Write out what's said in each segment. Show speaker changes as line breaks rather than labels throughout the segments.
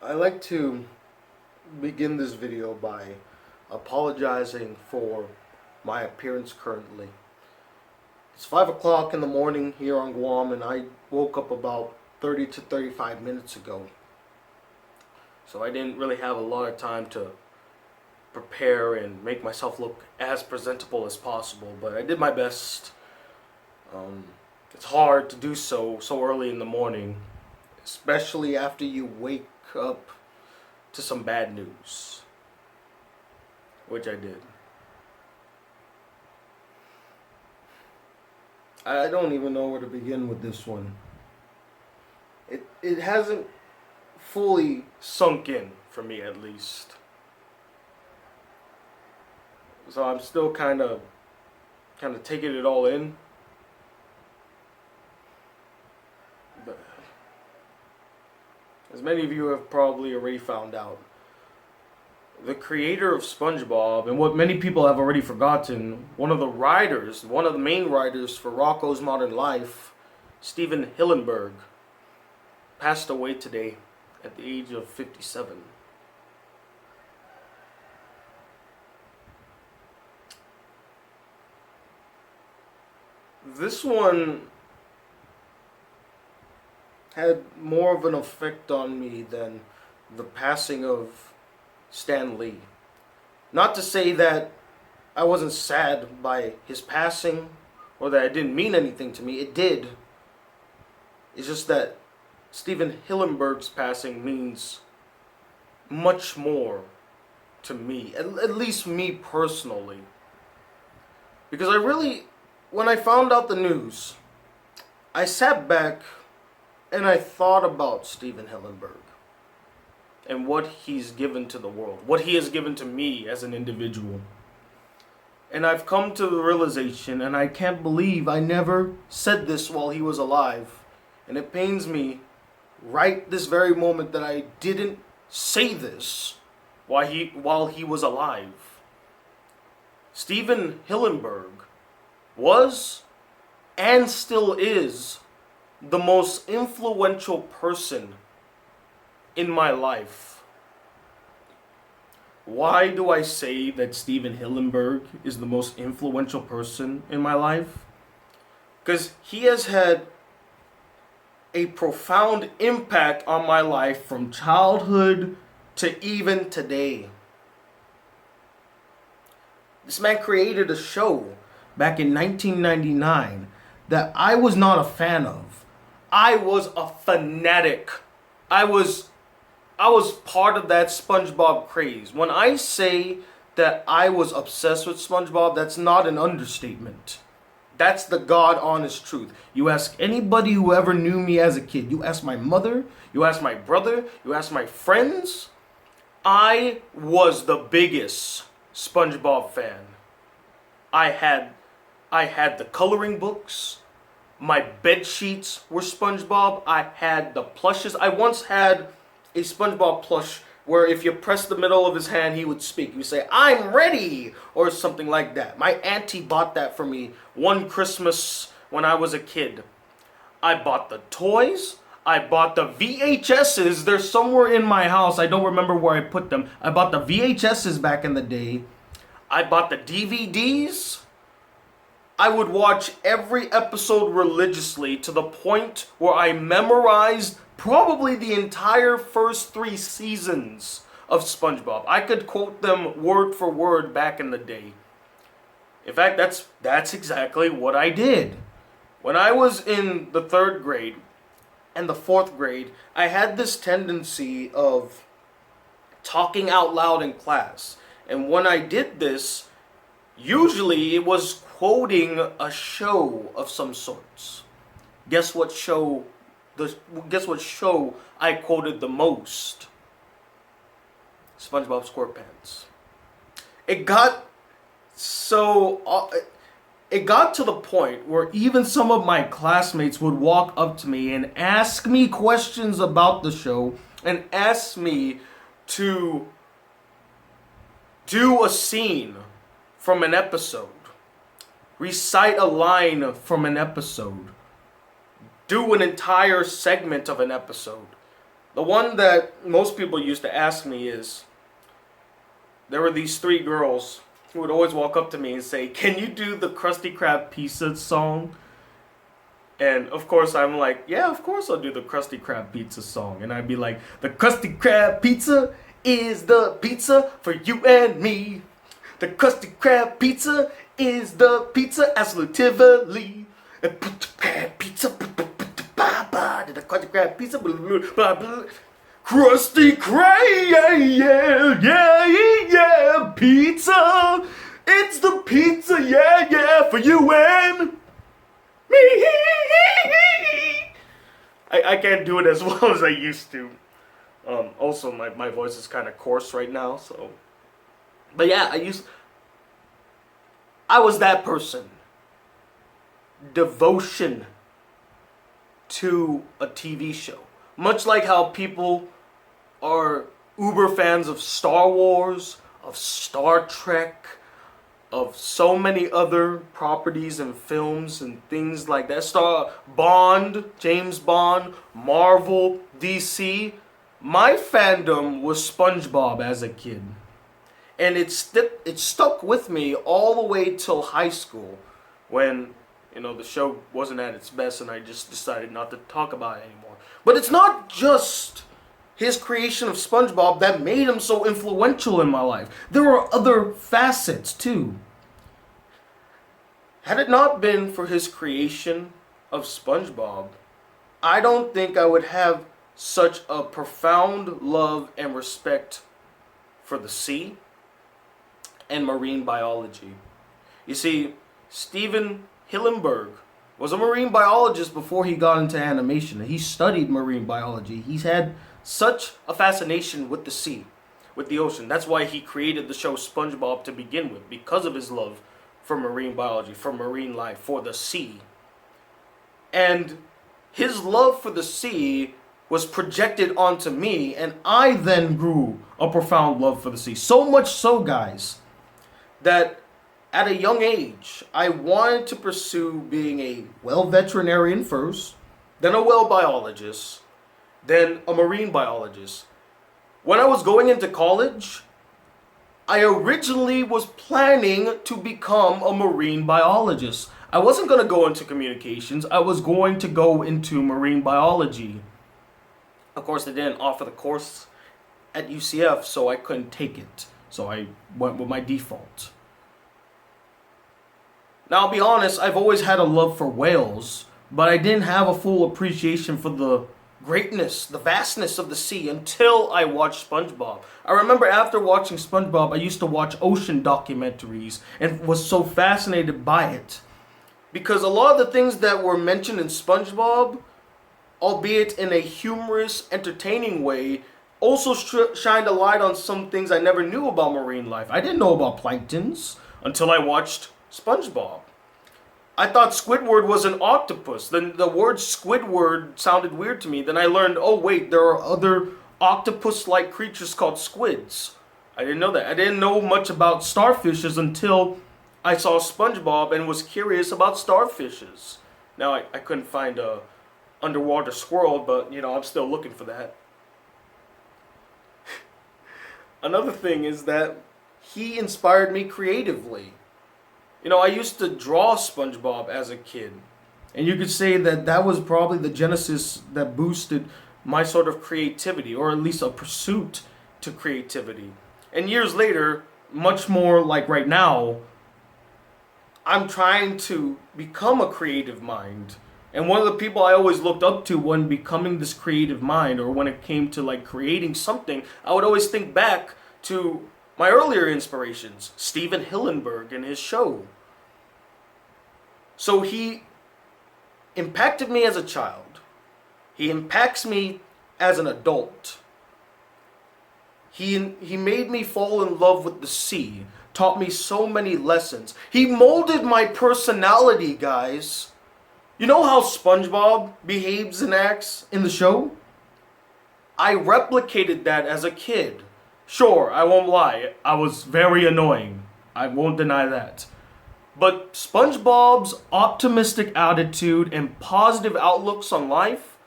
I like to begin this video by apologizing for my appearance currently. It's 5 o'clock in the morning here on Guam, and I woke up about 30 to 35 minutes ago. So I didn't really have a lot of time to prepare and make myself look as presentable as possible, but I did my best. It's hard to do so early in the morning, especially after you wake up to some bad news, which I did. I don't even know where to begin with this one. It hasn't fully sunk in for me, at least. So I'm still kind of taking it all in. But as many of you have probably already found out, the creator of SpongeBob, and what many people have already forgotten, one of the main writers for Rocko's Modern Life, Stephen Hillenburg, passed away today at the age of 57. This one had more of an effect on me than the passing of Stan Lee. Not to say that I wasn't sad by his passing or that it didn't mean anything to me. It did. It's just that Stephen Hillenburg's passing means much more to me, at least me personally. Because when I found out the news, I sat back and I thought about Stephen Hillenburg and what he's given to the world, what he has given to me as an individual. And I've come to the realization, and I can't believe I never said this while he was alive, and it pains me right this very moment that I didn't say this while he was alive. Stephen Hillenburg was and still is the most influential person in my life. Why do I say that Stephen Hillenburg is the most influential person in my life? Because he has had a profound impact on my life from childhood to even today. This man created a show back in 1999 that I was not a fan of. I was a fanatic. I was part of that SpongeBob craze. When I say that I was obsessed with SpongeBob, that's not an understatement. That's the God honest truth. You ask anybody who ever knew me as a kid, you ask my mother, you ask my brother, you ask my friends, I was the biggest SpongeBob fan. I had the coloring books. My bed sheets were SpongeBob. I had the plushes. I once had a SpongeBob plush where if you press the middle of his hand, he would speak. He would say, "I'm ready," or something like that. My auntie bought that for me one Christmas when I was a kid. I bought the toys. I bought the VHSs. They're somewhere in my house. I don't remember where I put them. I bought the VHSs back in the day. I bought the DVDs. I would watch every episode religiously to the point where I memorized probably the entire first 3 seasons of SpongeBob. I could quote them word for word back in the day. In fact, that's exactly what I did. When I was in the 3rd grade and the 4th grade, I had this tendency of talking out loud in class. And when I did this, usually it was quoting a show of some sorts. Guess what show I quoted the most? SpongeBob SquarePants. It got to the point where even some of my classmates would walk up to me and ask me questions about the show and ask me to do a scene from an episode, recite a line from an episode, do an entire segment of an episode. The one that most people used to ask me is, there were these three girls who would always walk up to me and say, "Can you do the Krusty Krab pizza song?" And of course I'm like, "Yeah, of course I'll do the Krusty Krab pizza song." And I'd be like, "The Krusty Krab pizza is the pizza for you and me. The Krusty Krab pizza is the pizza absolutely. And put the crab pizza, the Krusty Krab pizza, Krusty Krab, yeah, pizza. It's the pizza, yeah, for you and me." I can't do it as well as I used to. Also, my voice is kind of coarse right now, so. But yeah, I was that person. Devotion to a TV show. Much like how people are uber fans of Star Wars, of Star Trek, of so many other properties and films and things like that. Bond, James Bond, Marvel, DC. My fandom was SpongeBob as a kid. And it stuck with me all the way till high school when, the show wasn't at its best and I just decided not to talk about it anymore. But it's not just his creation of SpongeBob that made him so influential in my life. There were other facets too. Had it not been for his creation of SpongeBob, I don't think I would have such a profound love and respect for the sea and marine biology. You see, Stephen Hillenburg was a marine biologist before he got into animation. He studied marine biology. He's had such a fascination with the sea, with the ocean. That's why he created the show SpongeBob to begin with, because of his love for marine biology, for marine life, for the sea. And his love for the sea was projected onto me, and I then grew a profound love for the sea. So much so, guys, that at a young age, I wanted to pursue being a well veterinarian first, then a well biologist, then a marine biologist. When I was going into college, I originally was planning to become a marine biologist. I wasn't going to go into communications. I was going to go into marine biology. Of course, they didn't offer the course at UCF, so I couldn't take it. So I went with my default. Now, I'll be honest, I've always had a love for whales, but I didn't have a full appreciation for the greatness, the vastness of the sea until I watched SpongeBob. I remember after watching SpongeBob, I used to watch ocean documentaries and was so fascinated by it. Because a lot of the things that were mentioned in SpongeBob, albeit in a humorous, entertaining way, also shined a light on some things I never knew about marine life. I didn't know about planktons until I watched SpongeBob. I thought Squidward was an octopus. Then the word Squidward sounded weird to me. Then I learned, oh wait, there are other octopus-like creatures called squids. I didn't know that. I didn't know much about starfishes until I saw SpongeBob and was curious about starfishes. Now I couldn't find a underwater squirrel, but I'm still looking for that. Another thing is that he inspired me creatively. I used to draw SpongeBob as a kid. And you could say that that was probably the genesis that boosted my sort of creativity, or at least a pursuit to creativity. And years later, much more like right now, I'm trying to become a creative mind. And one of the people I always looked up to when becoming this creative mind, or when it came to like creating something, I would always think back to my earlier inspirations, Stephen Hillenburg and his show. So he impacted me as a child. He impacts me as an adult. He made me fall in love with the sea, taught me so many lessons. He molded my personality, guys. You know how SpongeBob behaves and acts in the show? I replicated that as a kid. Sure, I won't lie, I was very annoying. I won't deny that. But SpongeBob's optimistic attitude and positive outlooks on life,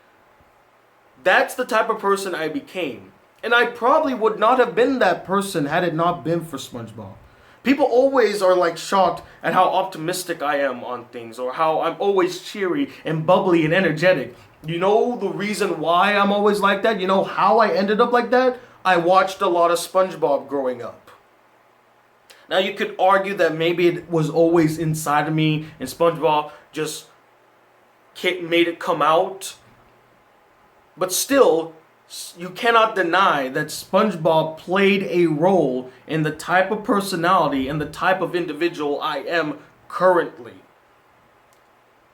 That's the type of person I became. And I probably would not have been that person had it not been for SpongeBob. People always are like shocked at how optimistic I am on things, or how I'm always cheery and bubbly and energetic. You know the reason why I'm always like that? You know how I ended up like that? I watched a lot of SpongeBob growing up. Now you could argue that maybe it was always inside of me and SpongeBob just made it come out. But still, you cannot deny that SpongeBob played a role in the type of personality and the type of individual I am currently.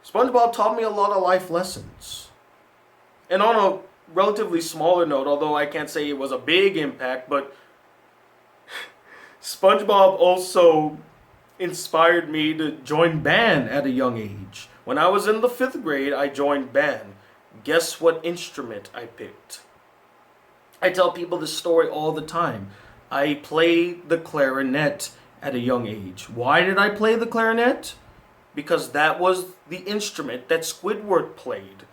SpongeBob taught me a lot of life lessons. And on a relatively smaller note, although I can't say it was a big impact, but SpongeBob also inspired me to join band at a young age. When I was in the 5th grade, I joined band. Guess what instrument I picked? I tell people this story all the time. I played the clarinet at a young age. Why did I play the clarinet? Because that was the instrument that Squidward played.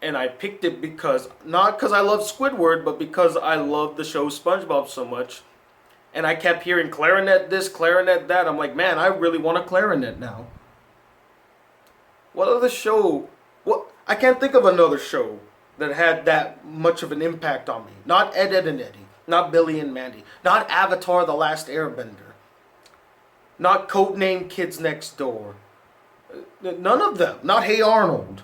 And I picked it because, not because I love Squidward, but because I love the show SpongeBob so much. And I kept hearing clarinet this, clarinet that. I'm like, man, I really want a clarinet now. What other show? I can't think of another show that had that much of an impact on me. Not Ed, Edd and Eddy. Not Billy and Mandy. Not Avatar The Last Airbender. Not Codename Kids Next Door. None of them. Not Hey Arnold.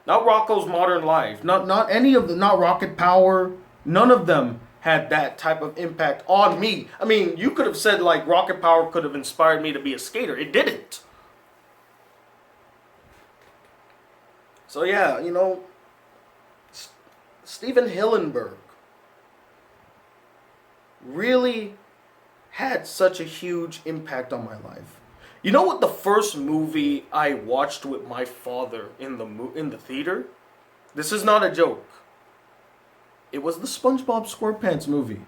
Not Rocko's Modern Life. Not any of them. Not Rocket Power. None of them had that type of impact on me. I mean, you could have said like Rocket Power could have inspired me to be a skater. It didn't. So yeah, you know, Stephen Hillenburg really had such a huge impact on my life. You know what the first movie I watched with my father in the theater? This is not a joke. It was the SpongeBob SquarePants movie.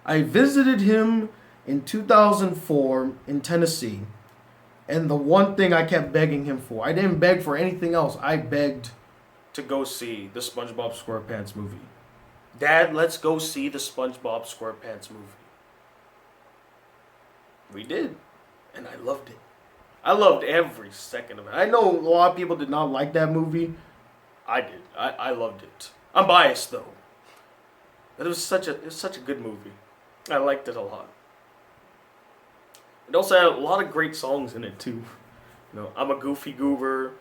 I visited him in 2004 in Tennessee. And the one thing I kept begging him for, I didn't beg for anything else. I begged to go see the SpongeBob SquarePants movie. Dad, let's go see the SpongeBob SquarePants movie. We did. And I loved it. I loved every second of it. I know a lot of people did not like that movie. I did. I loved it. I'm biased though. But it was such a good movie. I liked it a lot. It also had a lot of great songs in it too. You know, I'm a Goofy Goober.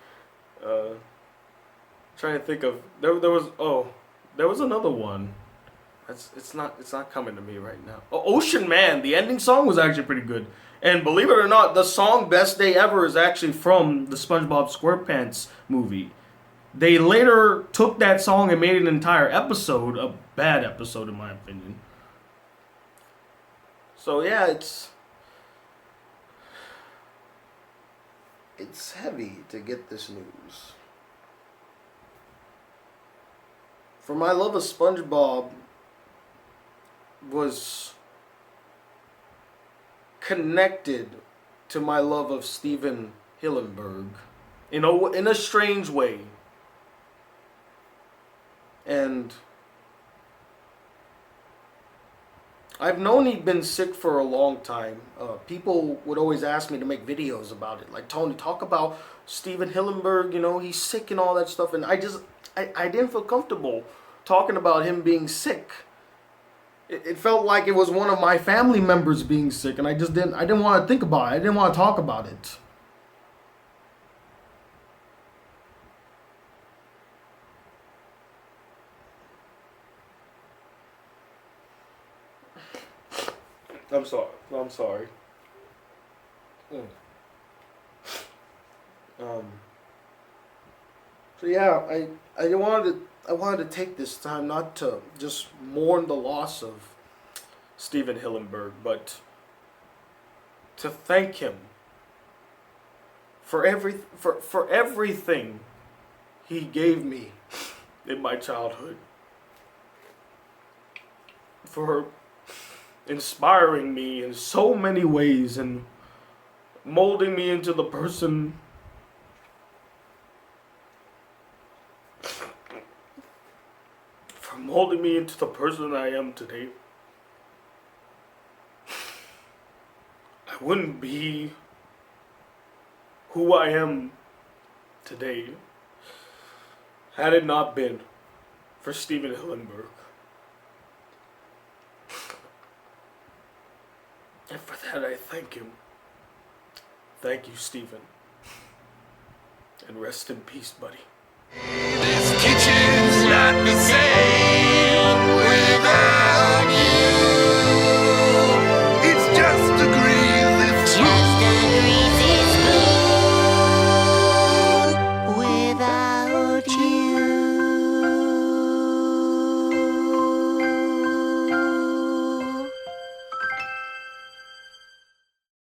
Trying to think of there was another one. It's not coming to me right now. Oh, Ocean Man. The ending song was actually pretty good. And believe it or not, the song Best Day Ever is actually from the SpongeBob SquarePants movie. They later took that song and made an entire episode, a bad episode in my opinion. So yeah, it's heavy to get this news. For my love of SpongeBob was connected to my love of Stephen Hillenburg in a strange way. And I've known he'd been sick for a long time. People would always ask me to make videos about it. Like, Tony, talk about Stephen Hillenburg, you know, he's sick and all that stuff. And I didn't feel comfortable talking about him being sick. It felt like it was one of my family members being sick, and I didn't want to think about it. I didn't want to talk about it. I'm sorry. So yeah, I wanted to take this time not to just mourn the loss of Stephen Hillenburg, but to thank him for everything he gave me in my childhood, for inspiring me in so many ways and molding me into the person molding me into the person I am today. I wouldn't be who I am today had it not been for Stephen Hillenburg. And for that I thank him. Thank you, Stephen. And rest in peace, buddy.
This kitchen's not the same.